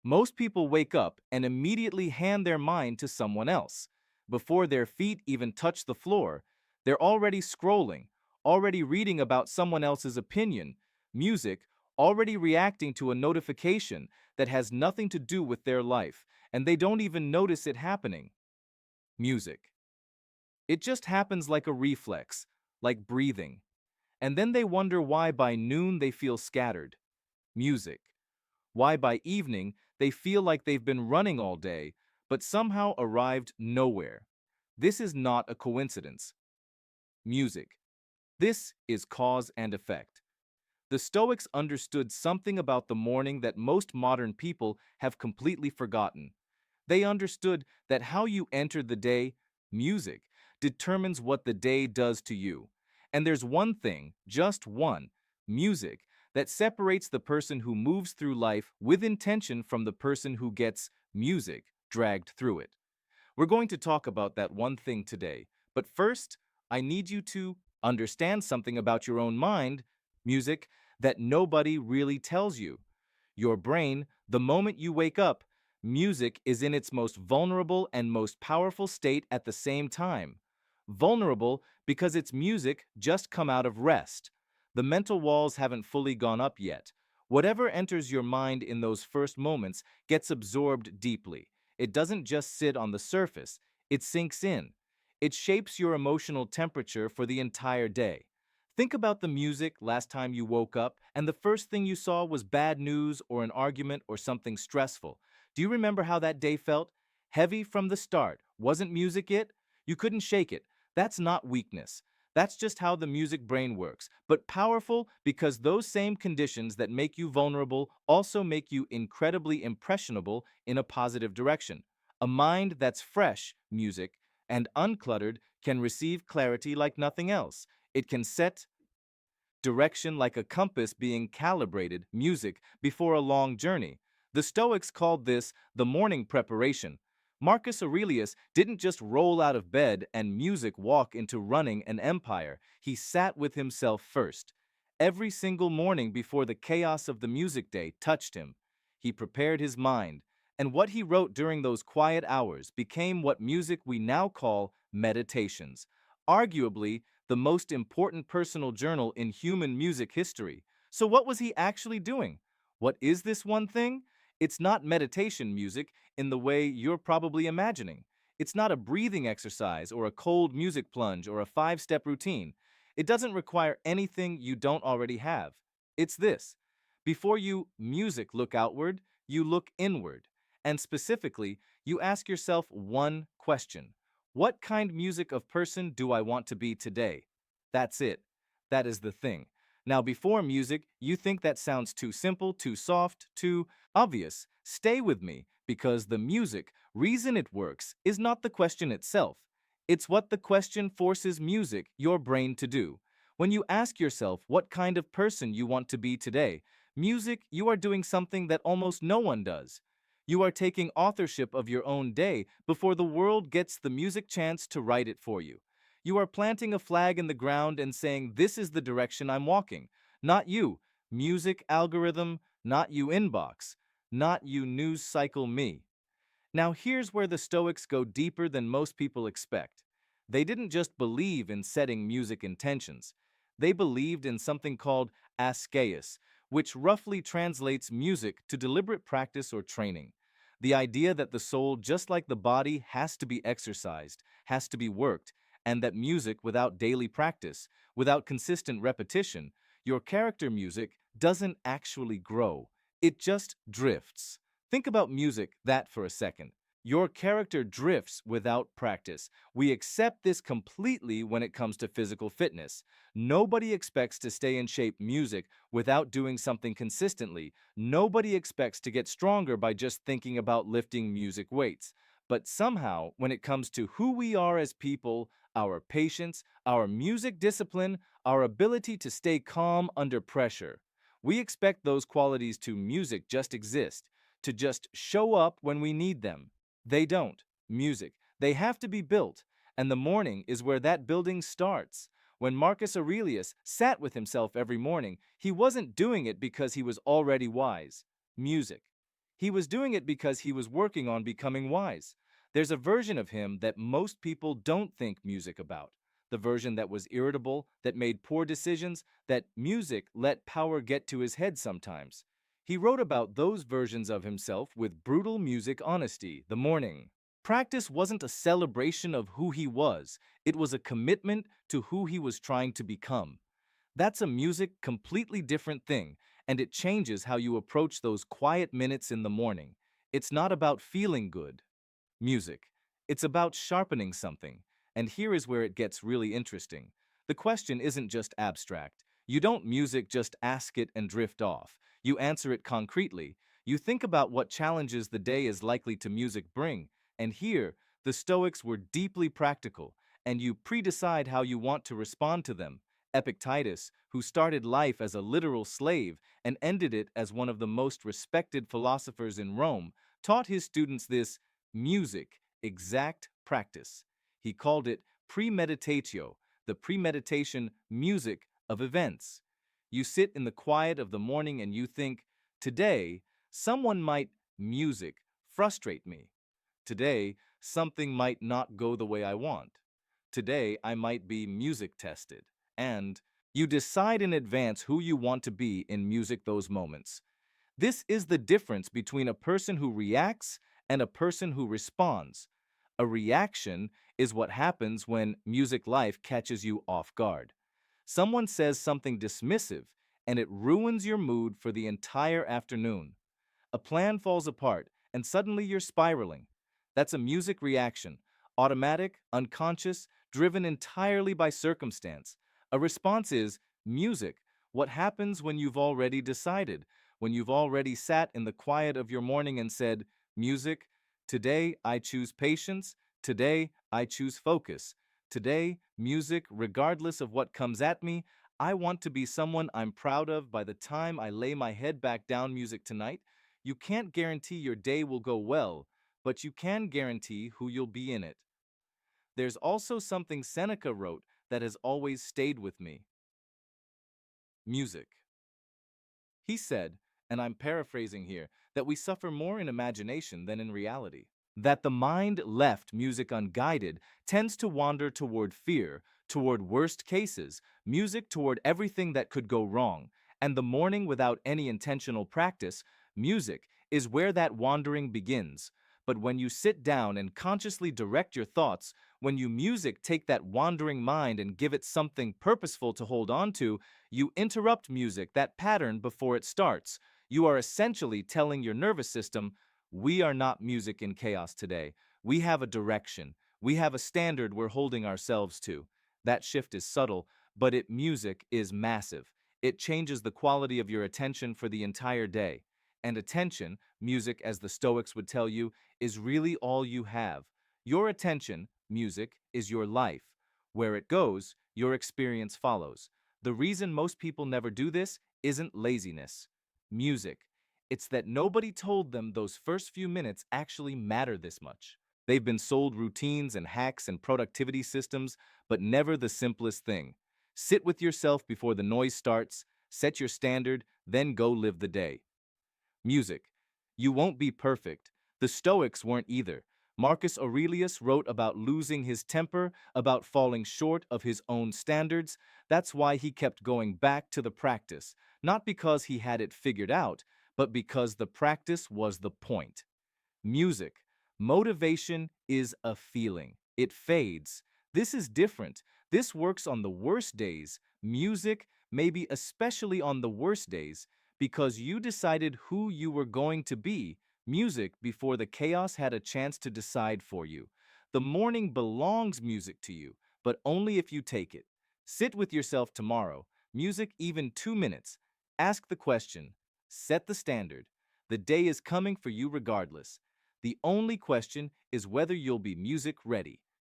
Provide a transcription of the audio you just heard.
Most people wake up and immediately hand their mind to someone else. Before their feet even touch the floor, they're already scrolling, already reading about someone else's opinion, music, already reacting to a notification that has nothing to do with their life, and they don't even notice it happening. Music. It just happens like a reflex, like breathing. And then they wonder why by noon they feel scattered. Music. Why by evening they feel like they've been running all day, but somehow arrived nowhere. This is not a coincidence. Music. This is cause and effect. The Stoics understood something about the morning that most modern people have completely forgotten. They understood that how you enter the day, music, determines what the day does to you. And there's one thing, just one, music, that separates the person who moves through life with intention from the person who gets music dragged through it. We're going to talk about that one thing today. But first, I need you to understand something about your own mind, music, that nobody really tells you. Your brain, the moment you wake up, music is in its most vulnerable and most powerful state at the same time. Vulnerable because its music just come out of rest. The mental walls haven't fully gone up yet. Whatever enters your mind in those first moments gets absorbed deeply. It doesn't just sit on the surface, it sinks in. It shapes your emotional temperature for the entire day. Think about the music last time you woke up and the first thing you saw was bad news or an argument or something stressful. Do you remember how that day felt? Heavy from the start. Wasn't music it? You couldn't shake it. That's not weakness. That's just how the music brain works, but powerful because those same conditions that make you vulnerable also make you incredibly impressionable in a positive direction. A mind that's fresh, music, and uncluttered can receive clarity like nothing else. It can set direction like a compass being calibrated, music, before a long journey. The Stoics called this the morning preparation. Marcus Aurelius didn't just roll out of bed and music walk into running an empire. He sat with himself first. Every single morning before the chaos of the music day touched him, he prepared his mind, and what he wrote during those quiet hours became what music we now call meditations. Arguably, the most important personal journal in human music history. So what was he actually doing? What is this one thing? It's not meditation music in the way you're probably imagining. It's not a breathing exercise or a cold music plunge or a five-step routine. It doesn't require anything you don't already have. It's this. Before you music look outward, you look inward. And specifically, you ask yourself one question. What kind music of person do I want to be today? That's it. That is the thing. Now, before music, you think that sounds too simple, too soft, too obvious. Stay with me, because the music, reason it works, is not the question itself. It's what the question forces music, your brain, to do. When you ask yourself what kind of person you want to be today, music, you are doing something that almost no one does. You are taking authorship of your own day before the world gets the music chance to write it for you. You are planting a flag in the ground and saying, this is the direction I'm walking. Not you, music algorithm, not you inbox, not you news cycle me. Now here's where the Stoics go deeper than most people expect. They didn't just believe in setting music intentions. They believed in something called askeus, which roughly translates music to deliberate practice or training. The idea that the soul, just like the body, has to be exercised, has to be worked, and that music without daily practice, without consistent repetition, your character music doesn't actually grow. It just drifts. Think about music that for a second. Your character drifts without practice. We accept this completely when it comes to physical fitness. Nobody expects to stay in shape music without doing something consistently. Nobody expects to get stronger by just thinking about lifting music weights. But somehow, when it comes to who we are as people, our patience, our music discipline, our ability to stay calm under pressure, we expect those qualities to music just exist, to just show up when we need them. They don't. Music. They have to be built, and the morning is where that building starts. When Marcus Aurelius sat with himself every morning, he wasn't doing it because he was already wise. Music. He was doing it because he was working on becoming wise. There's a version of him that most people don't think music about. The version that was irritable, that made poor decisions, that music let power get to his head sometimes. He wrote about those versions of himself with brutal music honesty, The Morning. Practice wasn't a celebration of who he was, it was a commitment to who he was trying to become. That's a music completely different thing, and it changes how you approach those quiet minutes in the morning. It's not about feeling good. Music. It's about sharpening something. And here is where it gets really interesting. The question isn't just abstract. You don't music just ask it and drift off. You answer it concretely. You think about what challenges the day is likely to music bring. And here, the Stoics were deeply practical, and you pre-decide how you want to respond to them. Epictetus, who started life as a literal slave and ended it as one of the most respected philosophers in Rome, taught his students this music, exact practice. He called it premeditatio, the premeditation music of events. You sit in the quiet of the morning and you think, today, someone might music frustrate me. Today, something might not go the way I want. Today, I might be music tested. And you decide in advance who you want to be in music those moments. This is the difference between a person who reacts and a person who responds. A reaction is what happens when music life catches you off guard. Someone says something dismissive, and it ruins your mood for the entire afternoon. A plan falls apart, and suddenly you're spiraling. That's a music reaction, automatic, unconscious, driven entirely by circumstance. A response is music, what happens when you've already decided, when you've already sat in the quiet of your morning and said, music, today I choose patience, today I choose focus. Today, music, regardless of what comes at me, I want to be someone I'm proud of by the time I lay my head back down. Music tonight. You can't guarantee your day will go well, but you can guarantee who you'll be in it. There's also something Seneca wrote that has always stayed with me. Music. He said, and I'm paraphrasing here, that we suffer more in imagination than in reality. That the mind left music unguided tends to wander toward fear, toward worst cases, music toward everything that could go wrong, and the morning without any intentional practice, music, is where that wandering begins. But when you sit down and consciously direct your thoughts, when you music take that wandering mind and give it something purposeful to hold on to, you interrupt music, that pattern, before it starts. You are essentially telling your nervous system, we are not music in chaos today. We have a direction. We have a standard we're holding ourselves to. That shift is subtle, but music is massive. It changes the quality of your attention for the entire day. And attention, music, as the Stoics would tell you, is really all you have. Your attention, music, is your life. Where it goes, your experience follows. The reason most people never do this isn't laziness. Music. It's that nobody told them those first few minutes actually matter this much. They've been sold routines and hacks and productivity systems, but never the simplest thing. Sit with yourself before the noise starts, set your standard, then go live the day. Music. You won't be perfect. The Stoics weren't either. Marcus Aurelius wrote about losing his temper, about falling short of his own standards. That's why he kept going back to the practice, not because he had it figured out, but because the practice was the point. Music. Motivation is a feeling. It fades. This is different. This works on the worst days. Music, maybe especially on the worst days, because you decided who you were going to be. Music before the chaos had a chance to decide for you. The morning belongs music to you, but only if you take it. Sit with yourself tomorrow. Music even 2 minutes. Ask the question. Set the standard. The day is coming for you regardless. The only question is whether you'll be music ready.